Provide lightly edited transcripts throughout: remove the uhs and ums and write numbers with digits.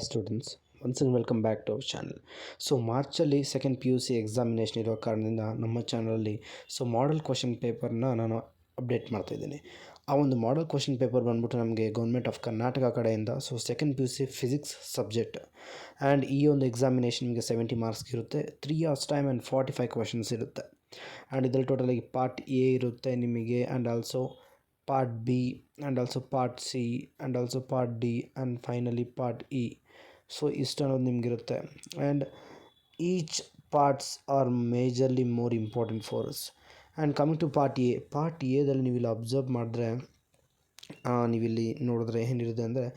students, once again welcome back to our channel. So ಮಾರ್ಚಲ್ಲಿ second P U C examination ಇರೋ ಕಾರಣದಿಂದ ನಮ್ಮ ಚಾನಲಲ್ಲಿ ಮಾಡೆಲ್ ಕ್ವಶನ್ ಪೇಪರ್ನ ನಾನು ಅಪ್ಡೇಟ್ ಮಾಡ್ತಾಯಿದ್ದೀನಿ. ಆ ಒಂದು ಮಾಡೆಲ್ ಕ್ವಶನ್ ಪೇಪರ್ ಬಂದ್ಬಿಟ್ಟು ನಮಗೆ ಗೌರ್ಮೆಂಟ್ ಆಫ್ ಕರ್ನಾಟಕ ಕಡೆಯಿಂದ second P U C physics subject and ಈ ಒಂದು ಎಕ್ಸಾಮಿನೇಷನ್ ನಿಮಗೆ 70 ಮಾರ್ಕ್ಸ್ ಇರುತ್ತೆ. 3 hours ಟೈಮ್ ಆ್ಯಂಡ್ 45 ಕ್ವಶನ್ಸ್ ಇರುತ್ತೆ. ಆ್ಯಂಡ್ ಇದರಲ್ಲಿ ಟೋಟಲಾಗಿ ಪಾರ್ಟ್ ಎ ಇರುತ್ತೆ ನಿಮಗೆ, and also part B, and also part C, and also part D, and finally part E. So ಇಷ್ಟು ಅನ್ನೋದು ನಿಮಗಿರುತ್ತೆ. And each parts are majorly more important for us. And coming to part ಎದಲ್ಲಿ ನೀವು ಇಲ್ಲಿ observe ಮಾಡಿದ್ರೆ ನೀವಿಲ್ಲಿ ನೋಡಿದ್ರೆ ಏನಿರುತ್ತೆ ಅಂದರೆ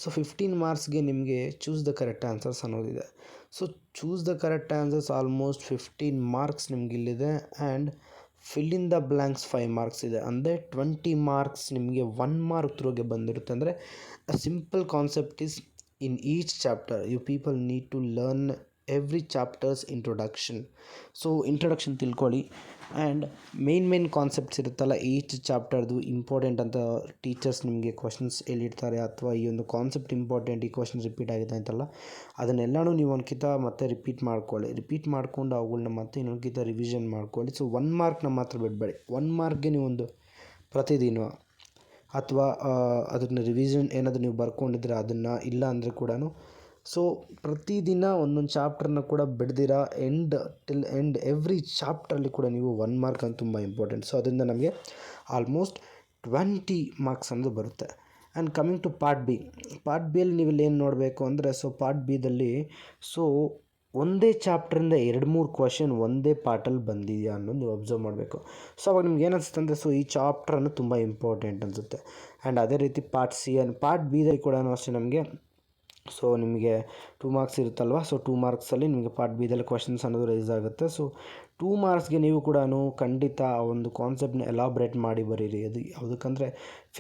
15 ಮಾರ್ಕ್ಸ್ಗೆ ನಿಮಗೆ ಚೂಸ್ ದ ಕರೆಕ್ಟ್ ಆನ್ಸರ್ಸ್ ಅನ್ನೋದಿದೆ. So choose the correct answers almost 15 marks ನಿಮಗಿಲ್ಲಿದೆ. And fill in the blanks 5 marks ಇದೆ. ಅಂದರೆ 20 ಮಾರ್ಕ್ಸ್ ನಿಮಗೆ 1 ಮಾರ್ಕ್ ಥ್ರೂಗೆ ಬಂದಿರುತ್ತೆ. ಅಂದರೆ a simple concept is in each chapter you people need to learn every chapters introduction. So introduction ತಿಳ್ಕೊಳ್ಳಿ. And main concepts ಇರುತ್ತಲ್ಲ each ಚಾಪ್ಟರ್ದು ಇಂಪಾರ್ಟೆಂಟ್ ಅಂತ ಟೀಚರ್ಸ್ ನಿಮಗೆ ಕ್ವಶನ್ಸ್ ಹೇಳಿರ್ತಾರೆ, ಅಥವಾ ಈ ಒಂದು ಕಾನ್ಸೆಪ್ಟ್ ಇಂಪಾರ್ಟೆಂಟ್, ಈ ಕ್ವಶನ್ ರಿಪೀಟ್ ಆಗಿದೆ ಅಂತಲ್ಲ, ಅದನ್ನೆಲ್ಲನೂ ನೀವು ಒಂದ್ಕಿತ ಮತ್ತೆ ರಿಪೀಟ್ ಮಾಡಿಕೊಂಡು ಅವುಗಳನ್ನ ಮತ್ತೆ ಇನ್ನೊಂದ್ಕಿತ ರಿವಿಷನ್ ಮಾಡ್ಕೊಳ್ಳಿ. ಸೊ 1 ಮಾರ್ಕ್ನ ಮಾತ್ರ ಬಿಡಬೇಡಿ. 1 ಮಾರ್ಕ್ಗೆ ನೀವು ಒಂದು ಪ್ರತಿದಿನ ಅಥವಾ ಅದನ್ನು ರಿವಿಷನ್ ಏನಾದರೂ ನೀವು ಬರ್ಕೊಂಡಿದ್ರೆ ಅದನ್ನು, ಇಲ್ಲ ಅಂದರೆ ಕೂಡ ಸೊ ಪ್ರತಿದಿನ ಒಂದೊಂದು ಚಾಪ್ಟರ್ನ ಕೂಡ ಬಿಡ್ದಿರ ಎಂಡ್ ಎವ್ರಿ ಚಾಪ್ಟ್ರಲ್ಲಿ ಕೂಡ ನೀವು 1 ಮಾರ್ಕ್ ಅಂತ ತುಂಬ ಇಂಪಾರ್ಟೆಂಟ್. ಸೊ ಅದರಿಂದ ನಮಗೆ ಆಲ್ಮೋಸ್ಟ್ 20 ಮಾರ್ಕ್ಸ್ ಅನ್ನೋದು ಬರುತ್ತೆ. ಆ್ಯಂಡ್ ಕಮಿಂಗ್ ಟು ಪಾರ್ಟ್ ಬಿಯಲ್ಲಿ ನೀವು ಇಲ್ಲಿ ಏನು ನೋಡಬೇಕು ಅಂದರೆ, ಪಾರ್ಟ್ ಬಿದಲ್ಲಿ ಒಂದೇ ಚಾಪ್ಟ್ರಿಂದ 2-3 ಕ್ವಶನ್ ಒಂದೇ ಪಾರ್ಟಲ್ಲಿ ಬಂದಿದೆಯಾ ಅನ್ನೋದು ನೀವು ಅಬ್ಸರ್ವ್ ಮಾಡಬೇಕು. ಸೊ ಅವಾಗ ನಿಮ್ಗೆ ಏನು ಅನಿಸುತ್ತೆ ಅಂದರೆ ಈ ಚಾಪ್ಟರ್ ಅನ್ನೋದು ತುಂಬ ಇಂಪಾರ್ಟೆಂಟ್ ಅನಿಸುತ್ತೆ. ಆ್ಯಂಡ್ ಅದೇ ರೀತಿ ಪಾರ್ಟ್ ಸಿ ಆ್ಯಂಡ್ ಪಾರ್ಟ್ ಬಿದಲ್ಲಿ ಕೂಡ ಅಷ್ಟೇ ನಮಗೆ ನಿಮಗೆ 2 ಮಾರ್ಕ್ಸ್ ಇರುತ್ತಲ್ವ. 2 ಮಾರ್ಕ್ಸಲ್ಲಿ ನಿಮಗೆ ಪಾರ್ಟ್ ಬಿದಲ್ಲಿ ಕ್ವಶನ್ಸ್ ಅನ್ನೋದು ರೈಸ್ ಆಗುತ್ತೆ. 2 ಮಾರ್ಕ್ಸ್ಗೆ ನೀವು ಕೂಡ ಖಂಡಿತ ಆ ಒಂದು ಕಾನ್ಸೆಪ್ಟ್ನ ಎಲಾಬ್ರೇಟ್ ಮಾಡಿ ಬರೀರಿ. ಅದು ಯಾವುದಕ್ಕಂದರೆ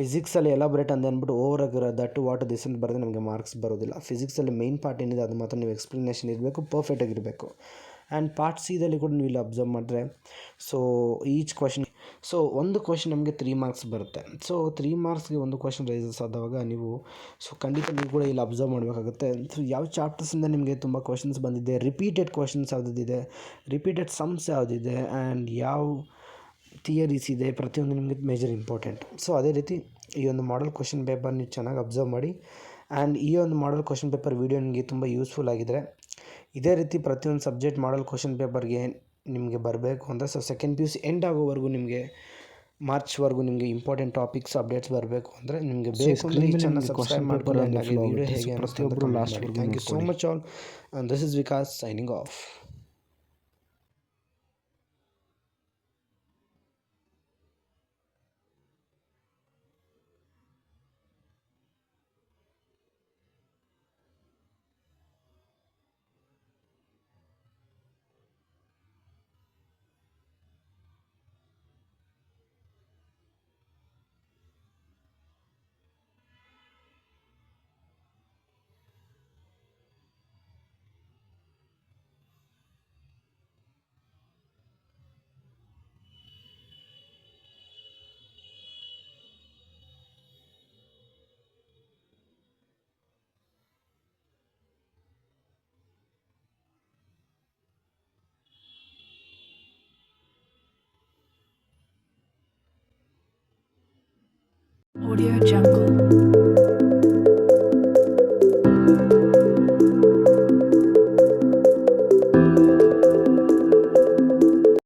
ಫಿಸಿಕ್ಸಲ್ಲಿ ಎಲಾಬ್ರೇಟ್ ಅಂದ್ಬಿಟ್ಟು ಓವರಾಗಿರೋ ದಟ್ ವಾಟ್ ದಿಸ್ ಅಂತ ಬರೆದ್ರೆ ನಮಗೆ ಮಾರ್ಕ್ಸ್ ಬರೋದಿಲ್ಲ. ಫಿಸಿಕ್ಸಲ್ಲಿ ಮೇನ್ ಪಾರ್ಟ್ ಏನಿದೆ ಅದು ಮಾತ್ರ ನೀವು ಎಕ್ಸ್ಪ್ಲನೇಷನ್ ಇರಬೇಕು, ಪರ್ಫೆಕ್ಟಾಗಿರಬೇಕು. ಆ್ಯಂಡ್ ಪಾರ್ಟ್ ಸಿದಲ್ಲಿ ಕೂಡ ನೀವು ಇಲ್ಲಿ ಅಬ್ಸರ್ವ್ ಮಾಡಿದ್ರೆ ಈಚ್ ಕ್ವಶನ್ ಒಂದು ಕ್ವಶನ್ ನಮಗೆ 3 ಮಾರ್ಕ್ಸ್ ಬರುತ್ತೆ. 3 ಮಾರ್ಕ್ಸ್ಗೆ ಒಂದು ಕ್ವಶನ್ ರೈಸಸ್ ಆದಾಗ ನೀವು ಖಂಡಿತ ನೀವು ಕೂಡ ಇಲ್ಲಿ ಅಬ್ಸರ್ವ್ ಮಾಡಬೇಕಾಗುತ್ತೆ. ಯಾವ ಚಾಪ್ಟರ್ಸಿಂದ ನಿಮಗೆ ತುಂಬ ಕ್ವಶನ್ಸ್ ಬಂದಿದೆ, ರಿಪೀಟೆಡ್ ಕ್ವಶನ್ಸ್ ಯಾವುದಿದೆ, ರಿಪೀಟೆಡ್ ಸಮ್ಸ್ ಯಾವುದಿದೆ, ಆ್ಯಂಡ್ ಯಾವ ಥಿಯರೀಸ್ ಇದೆ, ಪ್ರತಿಯೊಂದು ನಿಮಗೆ ಮೇಜರ್ ಇಂಪಾರ್ಟೆಂಟ್. ಅದೇ ರೀತಿ ಈ ಒಂದು ಮಾಡೆಲ್ ಕ್ವಶನ್ ಪೇಪರ್ ನೀವು ಚೆನ್ನಾಗಿ ಅಬ್ಸರ್ವ್ ಮಾಡಿ. ಆ್ಯಂಡ್ ಈ ಒಂದು ಮಾಡೆಲ್ ಕ್ವಶನ್ ಪೇಪರ್ ವಿಡಿಯೋ ನಿಮಗೆ ತುಂಬ ಯೂಸ್ಫುಲ್ ಆಗಿದ್ದರೆ ಇದೇ ರೀತಿ ಪ್ರತಿಯೊಂದು ಸಬ್ಜೆಕ್ಟ್ ಮಾಡೆಲ್ ಕ್ವಶನ್ ಪೇಪರ್ಗೆ ನಿಮಗೆ ಬರಬೇಕು ಅಂದರೆ second P U C end ಆಗೋವರೆಗೂ ನಿಮಗೆ ಮಾರ್ಚ್ವರೆಗೂ ನಿಮಗೆ ಇಂಪಾರ್ಟೆಂಟ್ ಟಾಪಿಕ್ಸ್ ಅಪ್ಡೇಟ್ಸ್ ಬರಬೇಕು ಅಂದರೆ ನಿಮಗೆ ಬೇಕು ಅಂದರೆ ಈ ಚಾನಲ್ ಸಬ್ಸ್ಕ್ರೈಬ್ ಮಾಡ್ಕೊಳ್ಳಿ. ವಿಡಿಯೋ ಹೇಗೆ ಪ್ರತಿಯೊಬ್ಬರು last. Thank you so much all. This is Vikas signing off. Audio Jungle.